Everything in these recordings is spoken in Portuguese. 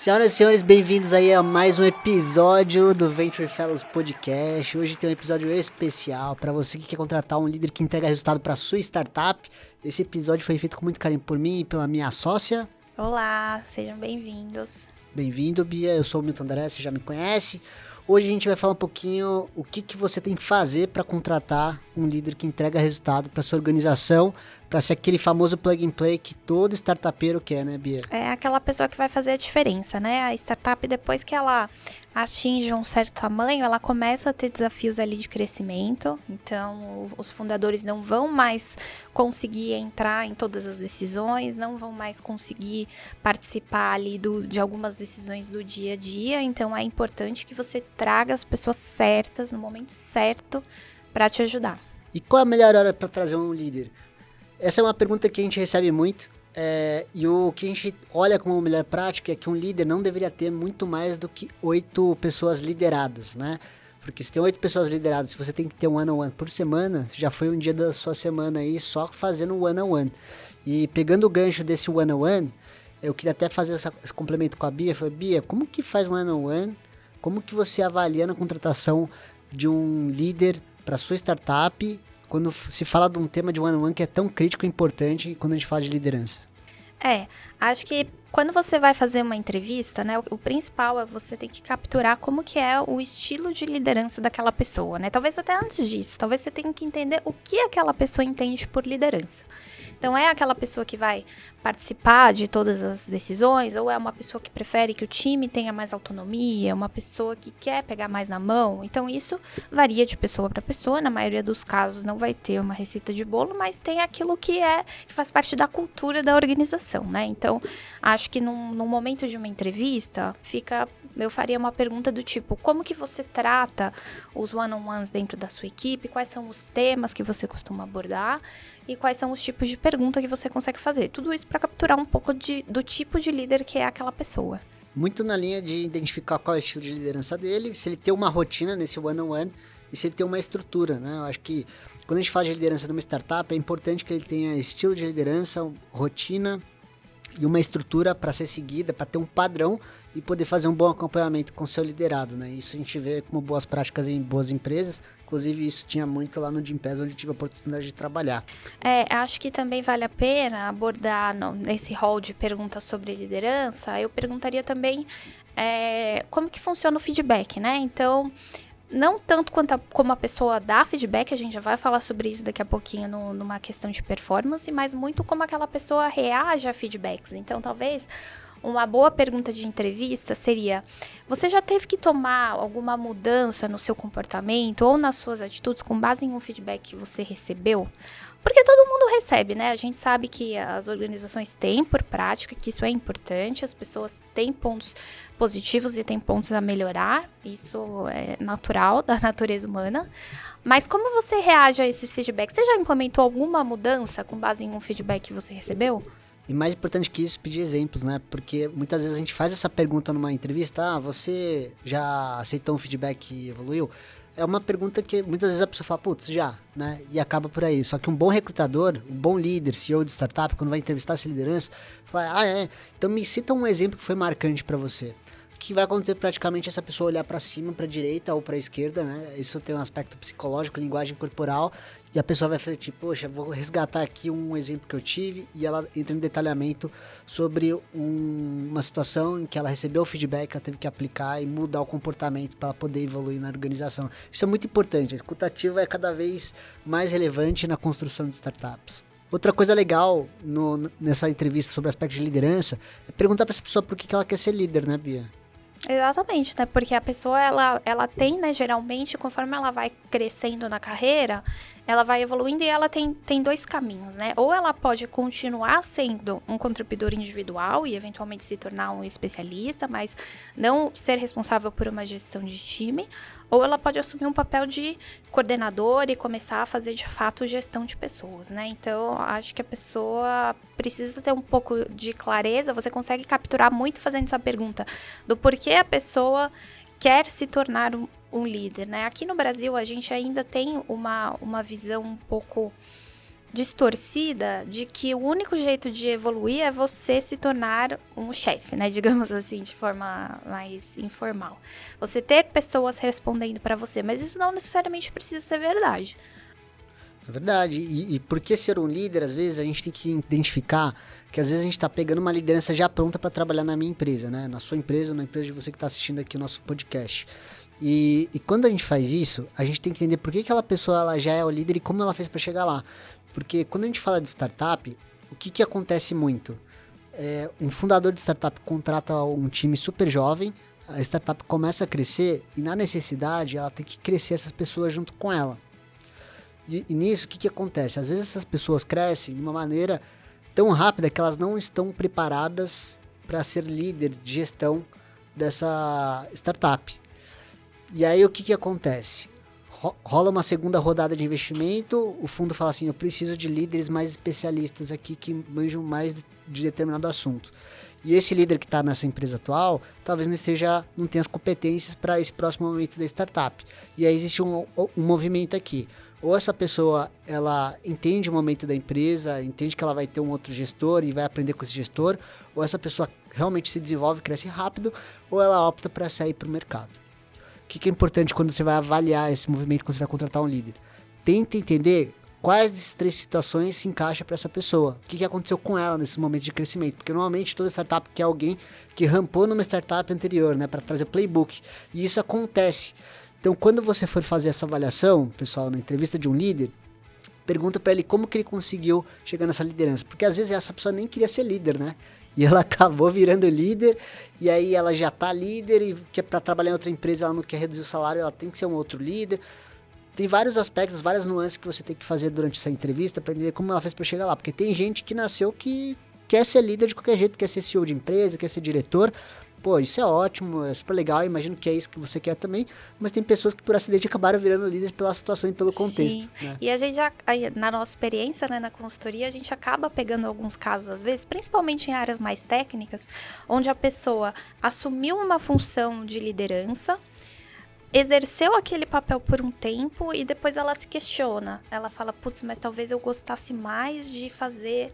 Senhoras e senhores, bem-vindos aí a mais um episódio do Venture Fellows Podcast. Hoje tem um episódio especial para você que quer contratar um líder que entrega resultado para sua startup. Esse episódio foi feito com muito carinho por mim e pela minha sócia. Olá, sejam bem-vindos. Bem-vindo, Bia. Eu sou o Milton André, você já me conhece. Hoje a gente vai falar um pouquinho o que você tem que fazer para contratar um líder que entrega resultado para sua organização, para ser aquele famoso plug and play que todo startupeiro quer, né, Bia? É aquela pessoa que vai fazer a diferença, né? A startup, depois que ela atinge um certo tamanho, ela começa a ter desafios ali de crescimento. Então, os fundadores não vão mais conseguir entrar em todas as decisões, não vão mais conseguir participar ali de algumas decisões do dia a dia. Então, é importante que você traga as pessoas certas no momento certo para te ajudar. E qual a melhor hora para trazer um líder? Essa é uma pergunta que a gente recebe muito, e o que a gente olha como melhor prática é que um líder não deveria ter muito mais do que 8 pessoas lideradas, né? Porque se tem 8 pessoas lideradas, se você tem que ter um one-on-one por semana, já foi um dia da sua semana aí só fazendo one-on-one. E pegando o gancho desse one-on-one, eu queria até fazer esse complemento com a Bia. Eu falei, Bia, como que faz um one-on-one? Como que você avalia na contratação de um líder para sua startup quando se fala de um tema de one-on-one que é tão crítico e importante quando a gente fala de liderança? Acho que quando você vai fazer uma entrevista, né, o principal é você ter que capturar como que é o estilo de liderança daquela pessoa, né? Talvez até antes disso, talvez você tenha que entender o que aquela pessoa entende por liderança. Então, é aquela pessoa que vai participar de todas as decisões, ou é uma pessoa que prefere que o time tenha mais autonomia, uma pessoa que quer pegar mais na mão? Então, isso varia de pessoa para pessoa. Na maioria dos casos, não vai ter uma receita de bolo, mas tem aquilo que faz parte da cultura da organização, né? Então, acho que num momento de uma entrevista, eu faria uma pergunta do tipo, como que você trata os one-on-ones dentro da sua equipe? Quais são os temas que você costuma abordar? E quais são os tipos de pergunta que você consegue fazer? Tudo isso para capturar um pouco do tipo de líder que é aquela pessoa. Muito na linha de identificar qual é o estilo de liderança dele, se ele tem uma rotina nesse one-on-one e se ele tem uma estrutura, né? Eu acho que quando a gente fala de liderança numa startup, é importante que ele tenha estilo de liderança, rotina e uma estrutura para ser seguida, para ter um padrão e poder fazer um bom acompanhamento com o seu liderado, né? Isso a gente vê como boas práticas em boas empresas. Inclusive, isso tinha muito lá no Gympass, onde eu tive a oportunidade de trabalhar. Acho que também vale a pena abordar nesse rol de perguntas sobre liderança. Eu perguntaria também como que funciona o feedback, né? Então, não tanto como a pessoa dá feedback, a gente já vai falar sobre isso daqui a pouquinho numa questão de performance, mas muito como aquela pessoa reage a feedbacks. Então, talvez uma boa pergunta de entrevista seria: você já teve que tomar alguma mudança no seu comportamento ou nas suas atitudes com base em um feedback que você recebeu? Porque todo mundo recebe, né? A gente sabe que as organizações têm por prática que isso é importante, as pessoas têm pontos positivos e têm pontos a melhorar, isso é natural da natureza humana. Mas como você reage a esses feedbacks? Você já implementou alguma mudança com base em um feedback que você recebeu? E mais importante que isso, pedir exemplos, né? Porque muitas vezes a gente faz essa pergunta numa entrevista: você já aceitou um feedback e evoluiu? É uma pergunta que muitas vezes a pessoa fala, putz, já, né? E acaba por aí. Só que um bom recrutador, um bom líder, CEO de startup, quando vai entrevistar essa liderança, fala, então me cita um exemplo que foi marcante para você. O que vai acontecer praticamente é essa pessoa olhar para cima, para direita ou para esquerda, né? Isso tem um aspecto psicológico, linguagem corporal, e a pessoa vai falar, tipo, poxa, vou resgatar aqui um exemplo que eu tive, e ela entra em detalhamento sobre uma situação em que ela recebeu o feedback, ela teve que aplicar e mudar o comportamento para poder evoluir na organização. Isso é muito importante, a escutativa é cada vez mais relevante na construção de startups. Outra coisa legal nessa entrevista sobre aspecto de liderança é perguntar para essa pessoa por que ela quer ser líder, né, Bia? Exatamente, né? Porque a pessoa, ela tem, né, geralmente, conforme ela vai crescendo na carreira, ela vai evoluindo e ela tem 2 caminhos, né? Ou ela pode continuar sendo um contribuidor individual e eventualmente se tornar um especialista, mas não ser responsável por uma gestão de time, ou ela pode assumir um papel de coordenador e começar a fazer, de fato, gestão de pessoas, né? Então, acho que a pessoa precisa ter um pouco de clareza. Você consegue capturar muito fazendo essa pergunta do porquê a pessoa quer se tornar um líder, né? Aqui no Brasil, a gente ainda tem uma visão um pouco distorcida de que o único jeito de evoluir é você se tornar um chefe, né? Digamos assim, de forma mais informal. Você ter pessoas respondendo para você, mas isso não necessariamente precisa ser verdade. É verdade. E por que ser um líder, às vezes, a gente tem que identificar que às vezes a gente está pegando uma liderança já pronta para trabalhar na minha empresa, né? Na sua empresa, na empresa de você que está assistindo aqui o nosso podcast. E quando a gente faz isso, a gente tem que entender por que aquela pessoa ela já é o líder e como ela fez para chegar lá. Porque quando a gente fala de startup, o que acontece muito? Um fundador de startup contrata um time super jovem, a startup começa a crescer e na necessidade ela tem que crescer essas pessoas junto com ela. E nisso, o que acontece? Às vezes essas pessoas crescem de uma maneira tão rápida que elas não estão preparadas para ser líder de gestão dessa startup. E aí o que acontece? Rola uma segunda rodada de investimento, o fundo fala assim, eu preciso de líderes mais especialistas aqui que manjam mais de determinado assunto. E esse líder que está nessa empresa atual, talvez não tenha as competências para esse próximo momento da startup. E aí existe um movimento aqui. Ou essa pessoa, ela entende o momento da empresa, entende que ela vai ter um outro gestor e vai aprender com esse gestor, ou essa pessoa realmente se desenvolve, cresce rápido, ou ela opta para sair para o mercado. O que é importante quando você vai avaliar esse movimento, quando você vai contratar um líder? Tenta entender quais dessas 3 situações se encaixa para essa pessoa. O que aconteceu com ela nesse momento de crescimento? Porque normalmente toda startup quer alguém que rampou numa startup anterior, né, para trazer o playbook. E isso acontece. Então, quando você for fazer essa avaliação, pessoal, na entrevista de um líder, pergunta para ele como que ele conseguiu chegar nessa liderança. Porque às vezes essa pessoa nem queria ser líder, né? E ela acabou virando líder, e aí ela já tá líder, e que para trabalhar em outra empresa ela não quer reduzir o salário, ela tem que ser um outro líder. Tem vários aspectos, várias nuances que você tem que fazer durante essa entrevista para entender como ela fez para chegar lá. Porque tem gente que nasceu que quer ser líder de qualquer jeito, quer ser CEO de empresa, quer ser diretor. Pô, isso é ótimo, é super legal, imagino que é isso que você quer também, mas tem pessoas que por acidente acabaram virando líderes pela situação e pelo contexto. Sim. Né? E a gente, na nossa experiência, né, na consultoria, a gente acaba pegando alguns casos, às vezes, principalmente em áreas mais técnicas, onde a pessoa assumiu uma função de liderança, exerceu aquele papel por um tempo e depois ela se questiona. Ela fala, putz, mas talvez eu gostasse mais de fazer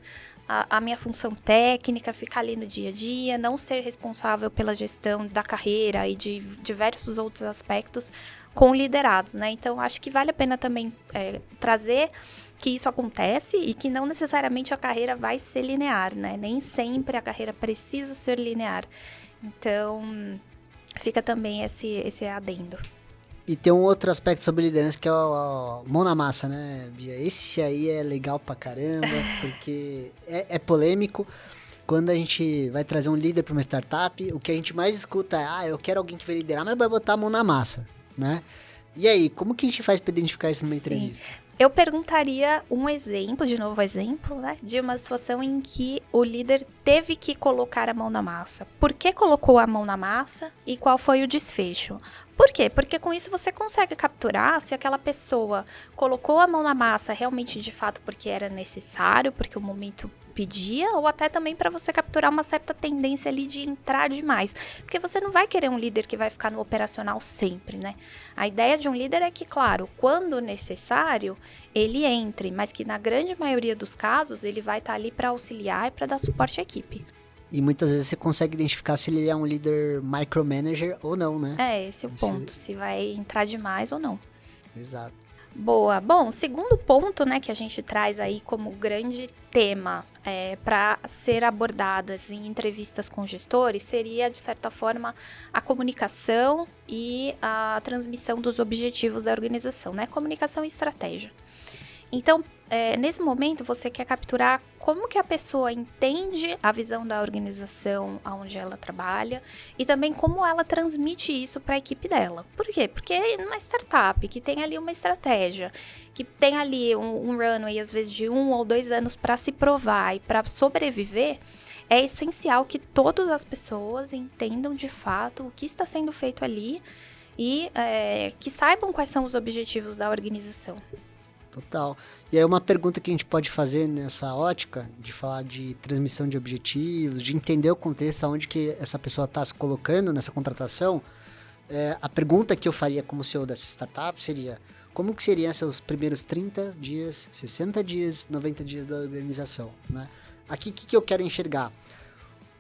a minha função técnica, ficar ali no dia a dia, não ser responsável pela gestão da carreira e de diversos outros aspectos com liderados, né? Então, acho que vale a pena também trazer que isso acontece e que não necessariamente a carreira vai ser linear, né? Nem sempre a carreira precisa ser linear. Então, fica também esse adendo. E tem um outro aspecto sobre liderança que é a mão na massa, né, Bia? Esse aí é legal pra caramba, porque é polêmico. Quando a gente vai trazer um líder para uma startup, o que a gente mais escuta é, eu quero alguém que vai liderar, mas vai botar a mão na massa, né? E aí, como que a gente faz para identificar isso numa entrevista? Eu perguntaria um exemplo, de novo exemplo, né, de uma situação em que o líder teve que colocar a mão na massa. Por que colocou a mão na massa e qual foi o desfecho? Por quê? Porque com isso você consegue capturar se aquela pessoa colocou a mão na massa realmente de fato porque era necessário, porque o momento pedia, ou até também para você capturar uma certa tendência ali de entrar demais. Porque você não vai querer um líder que vai ficar no operacional sempre, né? A ideia de um líder é que, claro, quando necessário, ele entre, mas que na grande maioria dos casos ele vai estar ali para auxiliar e para dar suporte à equipe. E muitas vezes você consegue identificar se ele é um líder micromanager ou não, né? Esse é o ponto, se vai entrar demais ou não. Exato. Boa. Bom, o segundo ponto, né, que a gente traz aí como grande tema para ser abordadas em entrevistas com gestores seria, de certa forma, a comunicação e a transmissão dos objetivos da organização, né? Comunicação e estratégia. Então, nesse momento, você quer capturar como que a pessoa entende a visão da organização onde ela trabalha e também como ela transmite isso para a equipe dela. Por quê? Porque numa startup que tem ali uma estratégia, que tem ali um runway, às vezes, de 1 ou 2 anos para se provar e para sobreviver, é essencial que todas as pessoas entendam de fato o que está sendo feito ali e que saibam quais são os objetivos da organização. Total. E aí uma pergunta que a gente pode fazer nessa ótica, de falar de transmissão de objetivos, de entender o contexto onde que essa pessoa está se colocando nessa contratação, a pergunta que eu faria como CEO dessa startup seria, como que seriam seus primeiros 30 dias, 60 dias, 90 dias da organização, né? Aqui, o que eu quero enxergar?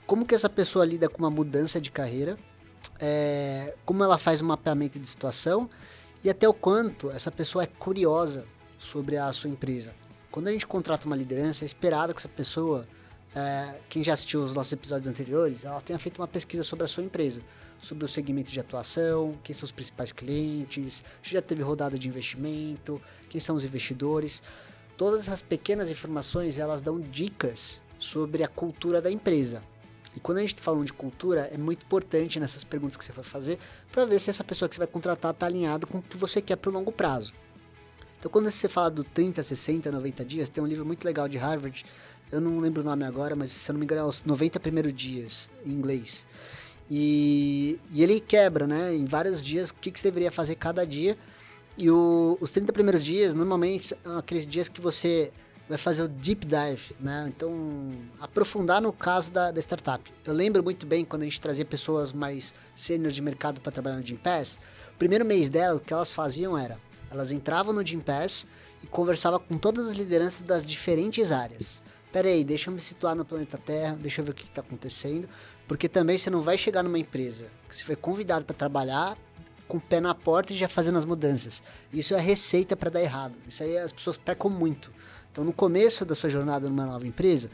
Como que essa pessoa lida com uma mudança de carreira, como ela faz um mapeamento de situação e até o quanto essa pessoa é curiosa sobre a sua empresa. Quando a gente contrata uma liderança, é esperado que essa pessoa, quem já assistiu os nossos episódios anteriores, ela tenha feito uma pesquisa sobre a sua empresa, sobre o segmento de atuação, quem são os principais clientes, se já teve rodada de investimento, quem são os investidores. Todas essas pequenas informações, elas dão dicas sobre a cultura da empresa. E quando a gente está falando de cultura, é muito importante nessas perguntas que você for fazer, para ver se essa pessoa que você vai contratar está alinhada com o que você quer para o longo prazo. Então, quando você fala do 30, 60, 90 dias, tem um livro muito legal de Harvard, eu não lembro o nome agora, mas se eu não me engano é os 90 primeiros dias, em inglês. E ele quebra, né, em vários dias, o que você deveria fazer cada dia. E os 30 primeiros dias, normalmente, são aqueles dias que você vai fazer o deep dive, né? Então, aprofundar no caso da startup. Eu lembro muito bem quando a gente trazia pessoas mais sênior de mercado para trabalhar no Gympass, o primeiro mês dela, o que elas faziam era, elas entravam no Gympass e conversavam com todas as lideranças das diferentes áreas. Pera aí, deixa eu me situar no planeta Terra, deixa eu ver o que está acontecendo, porque também você não vai chegar numa empresa que você foi convidado para trabalhar com o pé na porta e já fazendo as mudanças. Isso é receita para dar errado. Isso aí as pessoas pecam muito. Então, no começo da sua jornada numa nova empresa,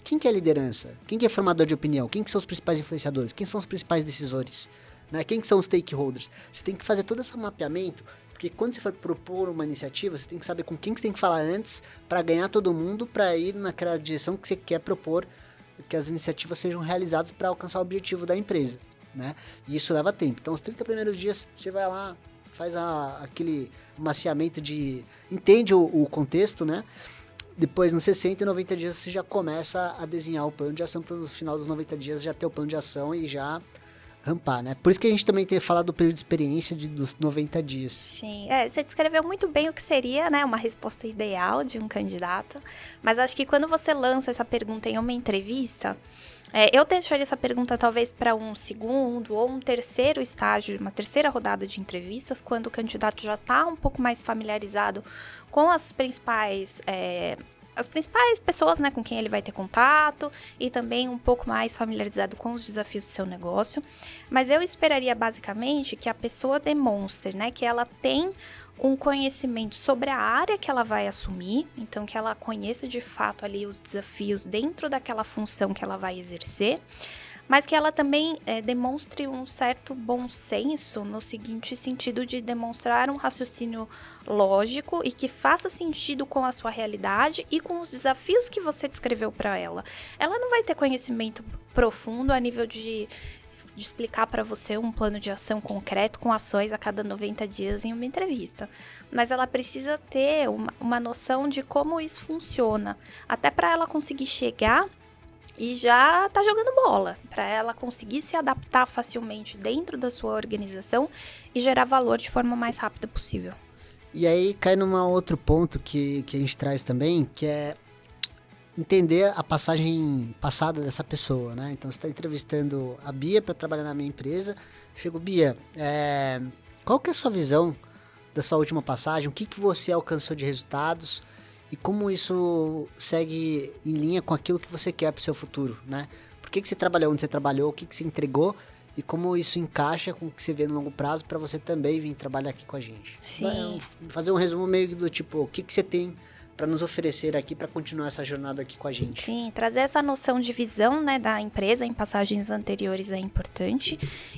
quem que é a liderança? Quem que é formador de opinião? Quem que são os principais influenciadores? Quem são os principais decisores? Né? Quem que são os stakeholders? Você tem que fazer todo esse mapeamento, porque quando você for propor uma iniciativa, você tem que saber com quem que você tem que falar antes para ganhar todo mundo, para ir naquela direção que você quer propor, que as iniciativas sejam realizadas para alcançar o objetivo da empresa. Né? E isso leva tempo. Então, os 30 primeiros dias, você vai lá, faz aquele maciamento de... Entende o contexto, né? Depois, nos 60 e 90 dias, você já começa a desenhar o plano de ação para no final dos 90 dias já ter o plano de ação e já rampar, né? Por isso que a gente também tem falado do período de experiência dos 90 dias. Sim, você descreveu muito bem o que seria, né, uma resposta ideal de um candidato, mas acho que quando você lança essa pergunta em uma entrevista, eu deixaria essa pergunta talvez para um segundo ou um terceiro estágio, uma terceira rodada de entrevistas, quando o candidato já está um pouco mais familiarizado com as principais pessoas, né, com quem ele vai ter contato e também um pouco mais familiarizado com os desafios do seu negócio. Mas eu esperaria basicamente que a pessoa demonstre, né, que ela tem um conhecimento sobre a área que ela vai assumir, então que ela conheça de fato ali os desafios dentro daquela função que ela vai exercer, mas que ela também demonstre um certo bom senso no seguinte sentido de demonstrar um raciocínio lógico e que faça sentido com a sua realidade e com os desafios que você descreveu para ela. Ela não vai ter conhecimento profundo a nível de explicar para você um plano de ação concreto com ações a cada 90 dias em uma entrevista. Mas ela precisa ter uma noção de como isso funciona, até para ela conseguir chegar e já tá jogando bola, para ela conseguir se adaptar facilmente dentro da sua organização e gerar valor de forma mais rápida possível. E aí cai num outro ponto que a gente traz também, que é entender a passagem passada dessa pessoa, né? Então, você está entrevistando a Bia para trabalhar na minha empresa. Chego, Bia, qual que é a sua visão da sua última passagem? O que você alcançou de resultados? E como isso segue em linha com aquilo que você quer para o seu futuro, né? Por que você trabalhou onde você trabalhou? O que você entregou? E como isso encaixa com o que você vê no longo prazo para você também vir trabalhar aqui com a gente. Sim. Fazer um resumo meio do tipo, o que você tem para nos oferecer aqui para continuar essa jornada aqui com a gente. Sim, trazer essa noção de visão, né, da empresa em passagens anteriores é importante.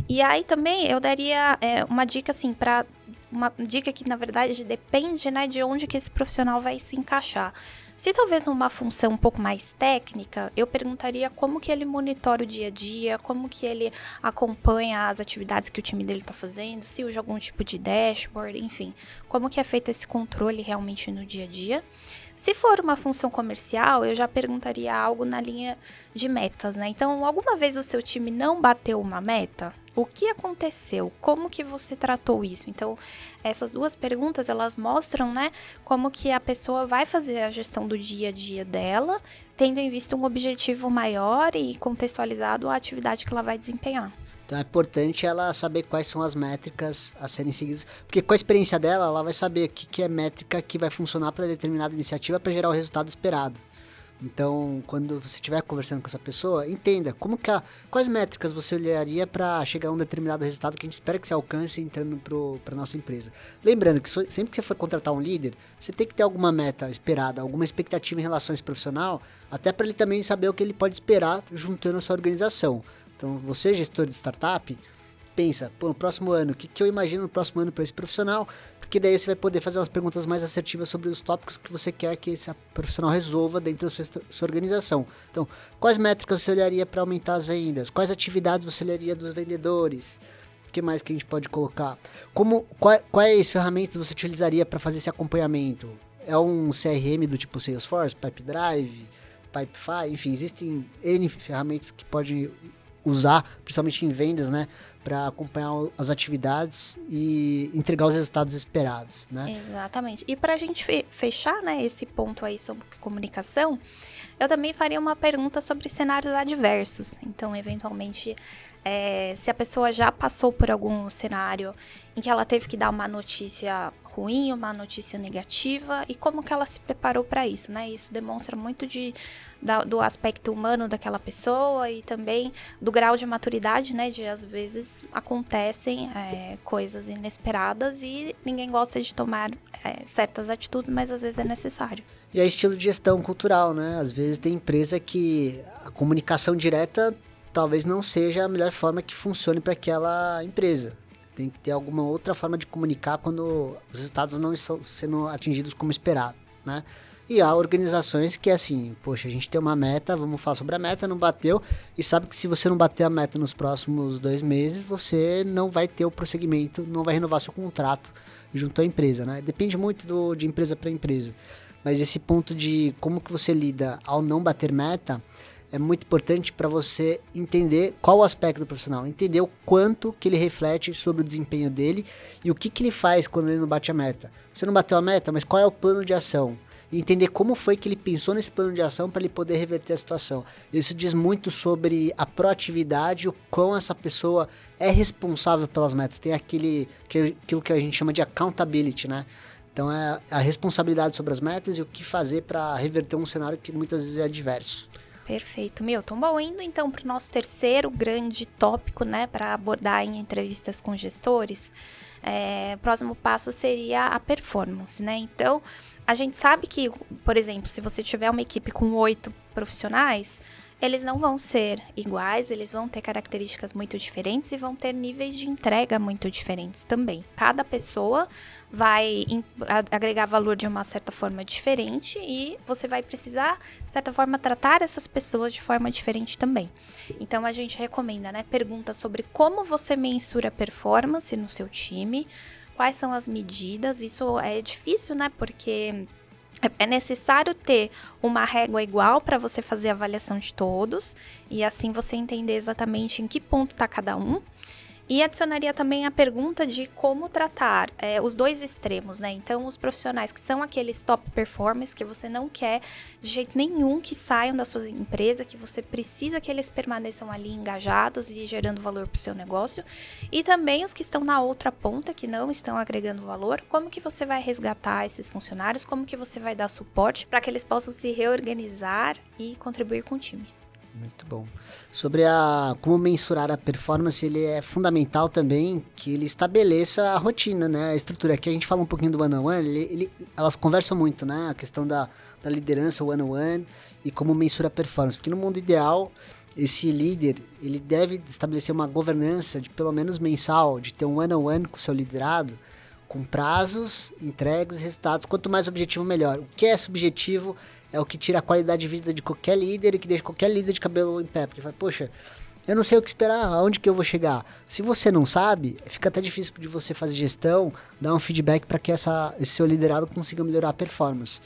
E aí também eu daria uma dica assim para uma dica que na verdade depende, né, de onde que esse profissional vai se encaixar. Se talvez numa função um pouco mais técnica, eu perguntaria como que ele monitora o dia a dia, como que ele acompanha as atividades que o time dele está fazendo, se usa algum tipo de dashboard, enfim, como que é feito esse controle realmente no dia a dia. Se for uma função comercial, eu já perguntaria algo na linha de metas, né? Então, alguma vez o seu time não bateu uma meta? O que aconteceu? Como que você tratou isso? Então, essas duas perguntas, elas mostram, né, como que a pessoa vai fazer a gestão do dia a dia dela, tendo em vista um objetivo maior e contextualizado a atividade que ela vai desempenhar. Então é importante ela saber quais são as métricas a serem seguidas, porque com a experiência dela, ela vai saber o que é métrica que vai funcionar para determinada iniciativa para gerar o resultado esperado. Então, quando você estiver conversando com essa pessoa, entenda quais métricas você olharia para chegar a um determinado resultado que a gente espera que você alcance entrando para nossa empresa. Lembrando que sempre que você for contratar um líder, você tem que ter alguma meta esperada, alguma expectativa em relação a esse profissional, até para ele também saber o que ele pode esperar juntando a sua organização. Então, você, gestor de startup, pensa, no próximo ano, o que eu imagino no próximo ano para esse profissional? Porque daí você vai poder fazer umas perguntas mais assertivas sobre os tópicos que você quer que esse profissional resolva dentro da sua organização. Então, quais métricas você olharia para aumentar as vendas? Quais atividades você olharia dos vendedores? O que mais que a gente pode colocar? Quais ferramentas você utilizaria para fazer esse acompanhamento? É um CRM do tipo Salesforce, Pipedrive, Pipefy, enfim, existem N ferramentas que pode usar, principalmente em vendas, né, para acompanhar as atividades e entregar os resultados esperados, né? Exatamente. E para a gente fechar, né, esse ponto aí sobre comunicação, eu também faria uma pergunta sobre cenários adversos. Então, eventualmente, se a pessoa já passou por algum cenário em que ela teve que dar uma notícia ruim, uma notícia negativa, e como que ela se preparou para isso, né? Isso demonstra muito do aspecto humano daquela pessoa e também do grau de maturidade, né? De, às vezes, acontecem coisas inesperadas e ninguém gosta de tomar certas atitudes, mas às vezes é necessário. E é estilo de gestão cultural, né? Às vezes tem empresa que a comunicação direta talvez não seja a melhor forma que funcione para aquela empresa. Tem que ter alguma outra forma de comunicar quando os resultados não estão sendo atingidos como esperado, né? E há organizações que é assim, poxa, a gente tem uma meta, vamos falar sobre a meta, não bateu, e sabe que se você não bater a meta nos próximos 2 meses, você não vai ter o prosseguimento, não vai renovar seu contrato junto à empresa, né? Depende muito de empresa para empresa. Mas esse ponto de como que você lida ao não bater meta é muito importante para você entender qual o aspecto do profissional, entender o quanto que ele reflete sobre o desempenho dele e o que ele faz quando ele não bate a meta. Você não bateu a meta, mas qual é o plano de ação? E entender como foi que ele pensou nesse plano de ação para ele poder reverter a situação. Isso diz muito sobre a proatividade, o quão essa pessoa é responsável pelas metas. Tem aquilo que a gente chama de accountability, né? Então é a responsabilidade sobre as metas e o que fazer para reverter um cenário que muitas vezes é adverso. Perfeito, Milton. Bom, indo então para o nosso terceiro grande tópico, né, para abordar em entrevistas com gestores, o próximo passo seria a performance, né? Então, a gente sabe que, por exemplo, se você tiver uma equipe com 8 profissionais, eles não vão ser iguais, eles vão ter características muito diferentes e vão ter níveis de entrega muito diferentes também. Cada pessoa vai agregar valor de uma certa forma diferente e você vai precisar, de certa forma, tratar essas pessoas de forma diferente também. Então, a gente recomenda, né, perguntas sobre como você mensura a performance no seu time, quais são as medidas. Isso é difícil, né, porque é necessário ter uma régua igual para você fazer a avaliação de todos e assim você entender exatamente em que ponto está cada um. E adicionaria também a pergunta de como tratar os dois extremos, né? Então, os profissionais que são aqueles top performers que você não quer de jeito nenhum que saiam da sua empresa, que você precisa que eles permaneçam ali engajados e gerando valor para o seu negócio. E também os que estão na outra ponta, que não estão agregando valor. Como que você vai resgatar esses funcionários? Como que você vai dar suporte para que eles possam se reorganizar e contribuir com o time? Muito bom. Sobre como mensurar a performance, ele é fundamental também que ele estabeleça a rotina, né? A estrutura. Aqui a gente fala um pouquinho do one-on-one, elas conversam muito, né? A questão da liderança, o one-on-one e como mensura a performance. Porque no mundo ideal, esse líder, ele deve estabelecer uma governança de pelo menos mensal, de ter um one-on-one com o seu liderado, com prazos, entregas e resultados. Quanto mais objetivo, melhor. O que é subjetivo é o que tira a qualidade de vida de qualquer líder e que deixa qualquer líder de cabelo em pé. Porque fala, poxa, eu não sei o que esperar, aonde que eu vou chegar. Se você não sabe, fica até difícil de você fazer gestão, dar um feedback para que esse seu liderado consiga melhorar a performance.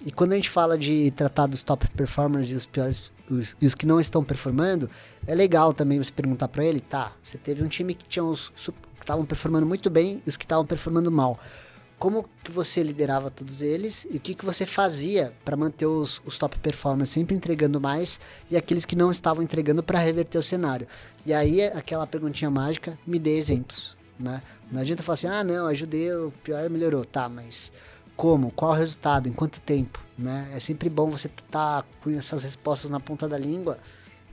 E quando a gente fala de tratar dos top performers e os piores, os que não estão performando, é legal também você perguntar para ele, tá, você teve um time que tinha que estavam performando muito bem e os que estavam performando mal. como que você liderava todos eles e o que você fazia para manter os top performers sempre entregando mais e aqueles que não estavam entregando para reverter o cenário. E aí, aquela perguntinha mágica, me dê exemplos, né? Não adianta falar assim, não, ajudei, o pior melhorou. Tá, mas como? Qual o resultado? Em quanto tempo? Né? É sempre bom você estar com essas respostas na ponta da língua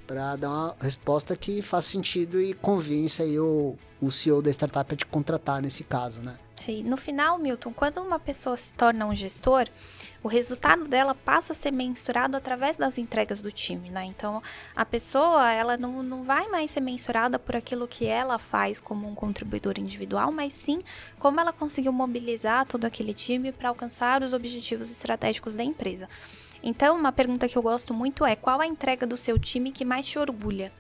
para dar uma resposta que faça sentido e convença aí o CEO da startup a te contratar nesse caso, né? Sim. No final, Milton, quando uma pessoa se torna um gestor, o resultado dela passa a ser mensurado através das entregas do time, né? Então, a pessoa, ela não vai mais ser mensurada por aquilo que ela faz como um contribuidor individual, mas sim como ela conseguiu mobilizar todo aquele time para alcançar os objetivos estratégicos da empresa. Então, uma pergunta que eu gosto muito é: qual a entrega do seu time que mais te orgulha?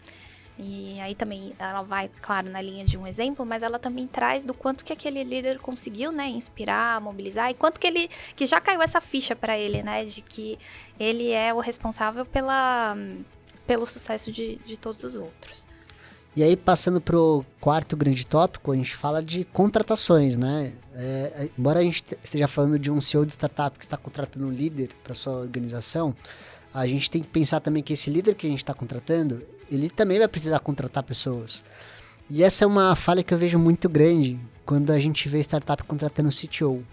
E aí também ela vai, claro, na linha de um exemplo, mas ela também traz do quanto que aquele líder conseguiu, né, inspirar, mobilizar, e quanto que já caiu essa ficha para ele, né, de que ele é o responsável pelo sucesso de todos os outros. E aí, passando pro quarto grande tópico, a gente fala de contratações, né? Embora a gente esteja falando de um CEO de startup que está contratando um líder para sua organização, a gente tem que pensar também que esse líder que a gente está contratando, ele também vai precisar contratar pessoas. E essa é uma falha que eu vejo muito grande quando a gente vê startup contratando CTO.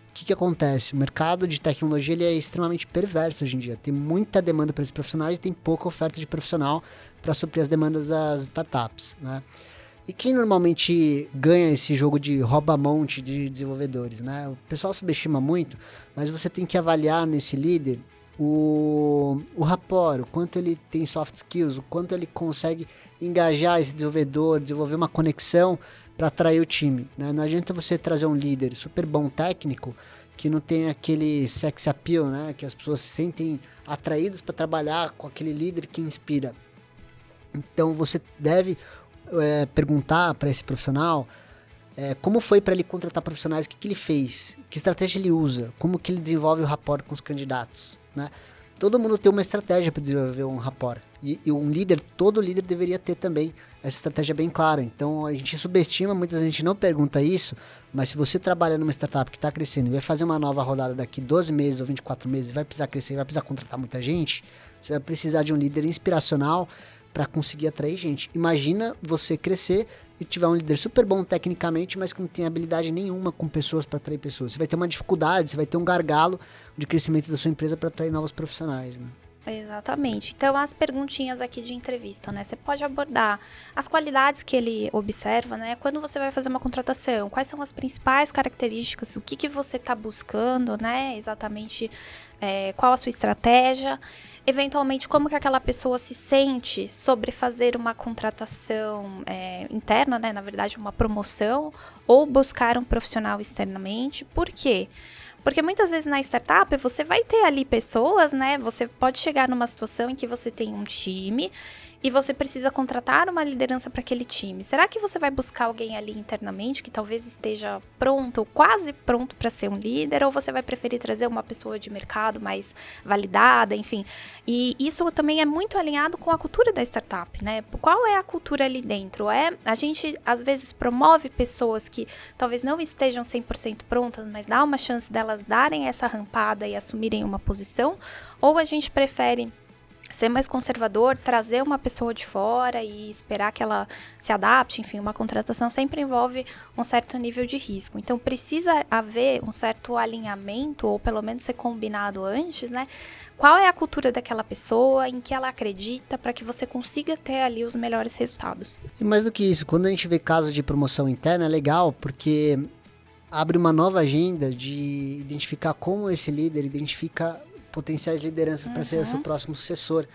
O que acontece? O mercado de tecnologia ele é extremamente perverso hoje em dia. Tem muita demanda para esses profissionais e tem pouca oferta de profissional para suprir as demandas das startups, né? E quem normalmente ganha esse jogo de rouba-monte de desenvolvedores, né? O pessoal subestima muito, mas você tem que avaliar nesse líder o rapport, o quanto ele tem soft skills, o quanto ele consegue engajar esse desenvolvedor, desenvolver uma conexão para atrair o time, né? Não adianta você trazer um líder super bom técnico que não tem aquele sex appeal, né? Que as pessoas se sentem atraídas para trabalhar com aquele líder que inspira. Então você deve perguntar para esse profissional como foi para ele contratar profissionais, o que ele fez, que estratégia ele usa, como que ele desenvolve o rapport com os candidatos, né? Todo mundo tem uma estratégia para desenvolver um rapport. E um líder, todo líder deveria ter também essa estratégia bem clara. Então a gente subestima, muitas vezes a gente não pergunta isso, mas se você trabalha numa startup que está crescendo e vai fazer uma nova rodada daqui 12 meses ou 24 meses, vai precisar crescer, vai precisar contratar muita gente, você vai precisar de um líder inspiracional para conseguir atrair gente. Imagina você crescer e tiver um líder super bom tecnicamente, mas que não tem habilidade nenhuma com pessoas para atrair pessoas. Você vai ter uma dificuldade, você vai ter um gargalo de crescimento da sua empresa para atrair novos profissionais, né? Exatamente. Então, as perguntinhas aqui de entrevista, né? Você pode abordar as qualidades que ele observa, né? Quando você vai fazer uma contratação, quais são as principais características, o que você está buscando, né? Exatamente qual a sua estratégia. Eventualmente, como que aquela pessoa se sente sobre fazer uma contratação interna, né? Na verdade, uma promoção, ou buscar um profissional externamente. Por quê? Porque muitas vezes na startup você vai ter ali pessoas, né? Você pode chegar numa situação em que você tem um time e você precisa contratar uma liderança para aquele time. Será que você vai buscar alguém ali internamente que talvez esteja pronto, ou quase pronto para ser um líder, ou você vai preferir trazer uma pessoa de mercado mais validada, enfim? E isso também é muito alinhado com a cultura da startup, né? Qual é a cultura ali dentro? A gente às vezes promove pessoas que talvez não estejam 100% prontas, mas dá uma chance delas darem essa rampada e assumirem uma posição, ou a gente prefere ser mais conservador, trazer uma pessoa de fora e esperar que ela se adapte. Enfim, uma contratação sempre envolve um certo nível de risco. Então, precisa haver um certo alinhamento, ou pelo menos ser combinado antes, né? Qual é a cultura daquela pessoa, em que ela acredita, para que você consiga ter ali os melhores resultados. E mais do que isso, quando a gente vê casos de promoção interna, é legal, porque abre uma nova agenda de identificar como esse líder identifica potenciais lideranças para ser o seu próximo sucessor.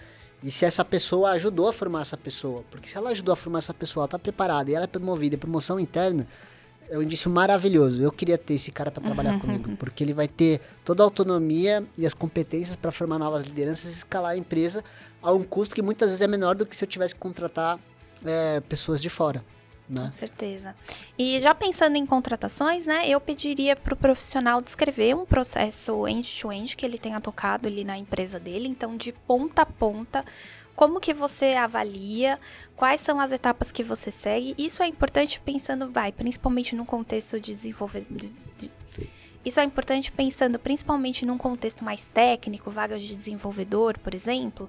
E se essa pessoa ajudou a formar essa pessoa. Porque se ela ajudou a formar essa pessoa, ela está preparada e ela é promovida, promoção interna, é um indício maravilhoso. Eu queria ter esse cara para trabalhar comigo, porque ele vai ter toda a autonomia e as competências para formar novas lideranças e escalar a empresa a um custo que muitas vezes é menor do que se eu tivesse que contratar pessoas de fora. Né? Com certeza. E já pensando em contratações, né, eu pediria para o profissional descrever um processo end-to-end que ele tenha tocado ali na empresa dele. Então, de ponta a ponta, como que você avalia, quais são as etapas que você segue. Isso é importante pensando, principalmente no contexto de Isso é importante pensando principalmente num contexto mais técnico, vagas de desenvolvedor, por exemplo.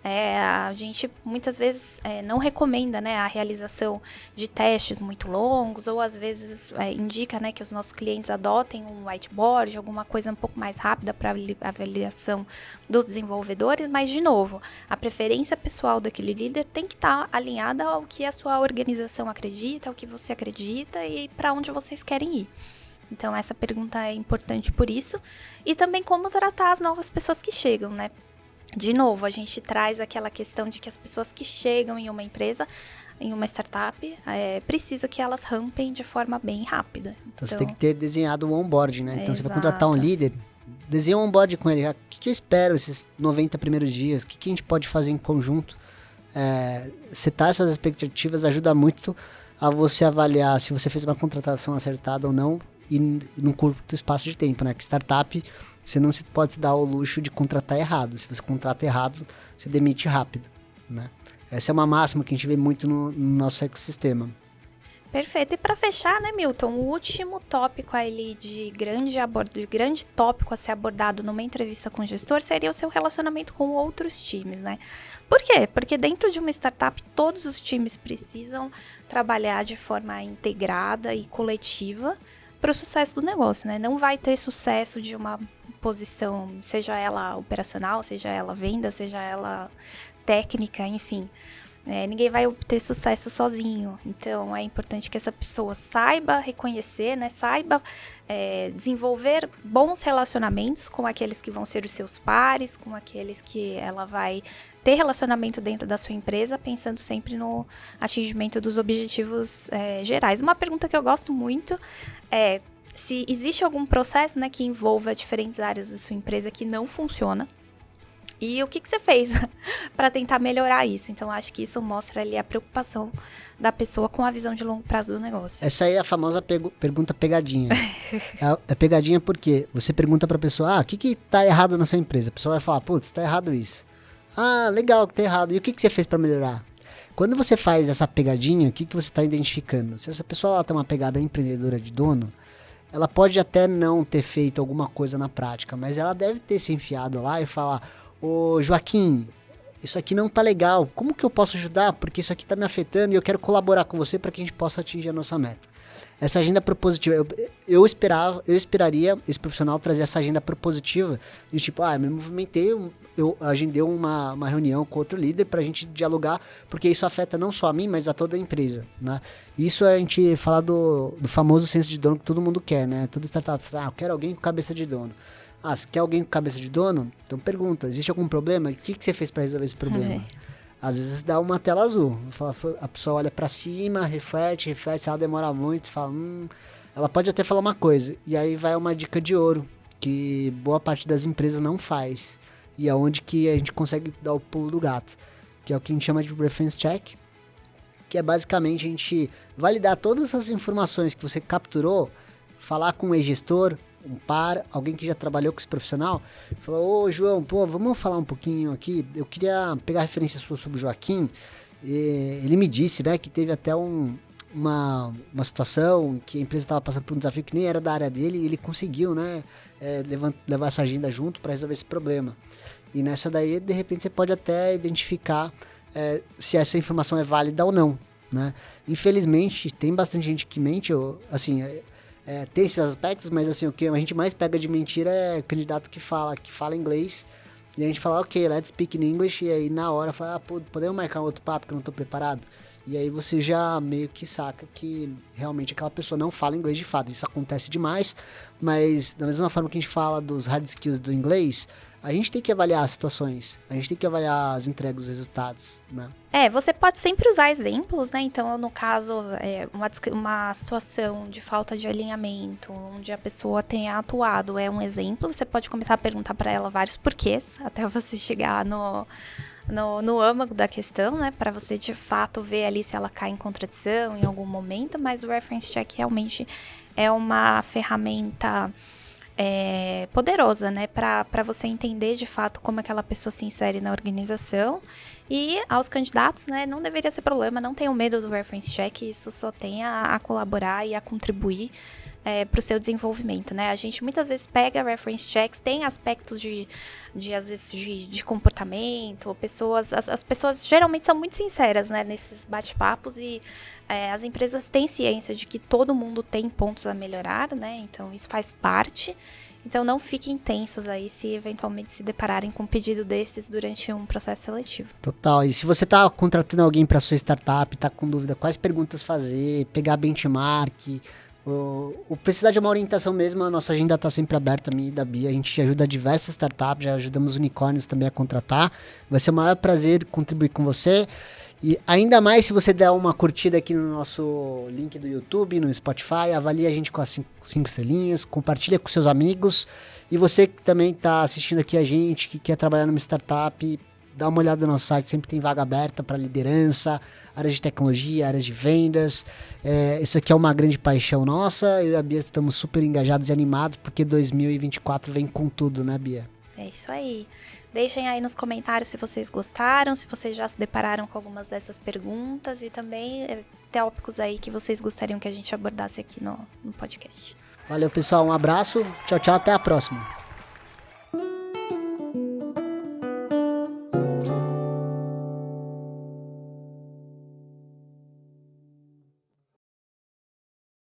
A gente muitas vezes não recomenda, né, a realização de testes muito longos, ou às vezes indica, né, que os nossos clientes adotem um whiteboard, alguma coisa um pouco mais rápida para avaliação dos desenvolvedores, mas, de novo, a preferência pessoal daquele líder tem que estar alinhada ao que a sua organização acredita, ao que você acredita e para onde vocês querem ir. Então, essa pergunta é importante por isso. E também como tratar as novas pessoas que chegam, né? De novo, a gente traz aquela questão de que as pessoas que chegam em uma empresa, em uma startup, precisa que elas rampem de forma bem rápida. Então, você tem que ter desenhado o onboard, né? Então, exato. Você vai contratar um líder, desenha um onboard com ele. O que eu espero esses 90 primeiros dias? O que a gente pode fazer em conjunto? Setar essas expectativas ajuda muito a você avaliar se você fez uma contratação acertada ou não, e num curto espaço de tempo, né? Que startup, você não pode se dar o luxo de contratar errado. Se você contrata errado, você demite rápido, né? Essa é uma máxima que a gente vê muito no nosso ecossistema. Perfeito. E para fechar, né, Milton, o último tópico aí de grande tópico a ser abordado numa entrevista com o gestor seria o seu relacionamento com outros times, né? Por quê? Porque dentro de uma startup, todos os times precisam trabalhar de forma integrada e coletiva para o sucesso do negócio, né? Não vai ter sucesso de uma posição, seja ela operacional, seja ela venda, seja ela técnica, enfim. Ninguém vai obter sucesso sozinho. Então, é importante que essa pessoa saiba reconhecer, né? Saiba desenvolver bons relacionamentos com aqueles que vão ser os seus pares, com aqueles que ela vai ter relacionamento dentro da sua empresa, pensando sempre no atingimento dos objetivos gerais. Uma pergunta que eu gosto muito é se existe algum processo, né, que envolva diferentes áreas da sua empresa que não funciona. E o que você fez para tentar melhorar isso? Então, acho que isso mostra ali a preocupação da pessoa com a visão de longo prazo do negócio. Essa aí é a famosa pergunta pegadinha. É pegadinha porque você pergunta para a pessoa, o que tá errado na sua empresa? A pessoa vai falar, putz, tá errado isso. Ah, legal que tá errado. E o que você fez para melhorar? Quando você faz essa pegadinha, o que você está identificando? Se essa pessoa ela tem uma pegada empreendedora de dono, ela pode até não ter feito alguma coisa na prática, mas ela deve ter se enfiado lá e falar, ô Joaquim, isso aqui não tá legal, como que eu posso ajudar? Porque isso aqui tá me afetando e eu quero colaborar com você para que a gente possa atingir a nossa meta. Essa agenda propositiva, eu esperaria esse profissional trazer essa agenda propositiva, de tipo, me movimentei, eu agendei uma reunião com outro líder pra gente dialogar, porque isso afeta não só a mim, mas a toda a empresa, né? Isso a gente fala do famoso senso de dono que todo mundo quer, né? Toda startup fala, eu quero alguém com cabeça de dono. Se quer alguém com cabeça de dono, então pergunta, existe algum problema? O que você fez para resolver esse problema? Às vezes dá uma tela azul, a pessoa olha para cima, reflete, se ela demora muito, fala, ela pode até falar uma coisa, e aí vai uma dica de ouro, que boa parte das empresas não faz, e é onde que a gente consegue dar o pulo do gato, que é o que a gente chama de reference check, que é basicamente a gente validar todas as informações que você capturou, falar com o ex-gestor, um par, alguém que já trabalhou com esse profissional, falou, ô João, vamos falar um pouquinho aqui, eu queria pegar referência sua sobre o Joaquim, ele me disse, né, que teve até uma situação que a empresa estava passando por um desafio que nem era da área dele, e ele conseguiu, né, levar essa agenda junto para resolver esse problema. E nessa daí, de repente, você pode até identificar se essa informação é válida ou não, né? Infelizmente, tem bastante gente que mente, tem esses aspectos, mas assim, o que a gente mais pega de mentira é candidato que fala inglês, e a gente fala, ok, let's speak in English, e aí na hora fala, podemos marcar um outro papo que eu não tô preparado? E aí você já meio que saca que realmente aquela pessoa não fala inglês de fato. Isso acontece demais, mas da mesma forma que a gente fala dos hard skills do inglês, a gente tem que avaliar as situações, a gente tem que avaliar as entregas, os resultados, né? Você pode sempre usar exemplos, né? Então, no caso, uma situação de falta de alinhamento, onde a pessoa tenha atuado, é um exemplo. Você pode começar a perguntar para ela vários porquês, até você chegar no âmago da questão, né? Para você, de fato, ver ali se ela cai em contradição em algum momento. Mas o reference check realmente é uma ferramenta poderosa, né, para você entender de fato como aquela pessoa se insere na organização. E aos candidatos, né, não deveria ser problema, não tenham medo do reference check, isso só tem a colaborar e a contribuir para o seu desenvolvimento, né? A gente muitas vezes pega reference checks, tem aspectos às vezes, de comportamento, as pessoas geralmente são muito sinceras, né, nesses bate-papos e as empresas têm ciência de que todo mundo tem pontos a melhorar, né? Então isso faz parte. Então não fiquem tensos aí se eventualmente se depararem com um pedido desses durante um processo seletivo. Total. E se você está contratando alguém para sua startup, está com dúvida quais perguntas fazer, pegar benchmark, ou precisar de uma orientação mesmo, a nossa agenda está sempre aberta, a minha e da Bia. A gente ajuda diversas startups, já ajudamos unicórnios também a contratar. Vai ser o maior prazer contribuir com você. E ainda mais se você der uma curtida aqui no nosso link do YouTube, no Spotify, avalie a gente com as 5 estrelinhas, compartilha com seus amigos. E você que também está assistindo aqui a gente, que quer trabalhar numa startup, dá uma olhada no nosso site, sempre tem vaga aberta para liderança, áreas de tecnologia, áreas de vendas. Isso aqui é uma grande paixão nossa, eu e a Bia estamos super engajados e animados, porque 2024 vem com tudo, né, Bia? É isso aí. Deixem aí nos comentários se vocês gostaram, se vocês já se depararam com algumas dessas perguntas e também tópicos aí que vocês gostariam que a gente abordasse aqui no podcast. Valeu, pessoal. Um abraço. Tchau, tchau. Até a próxima.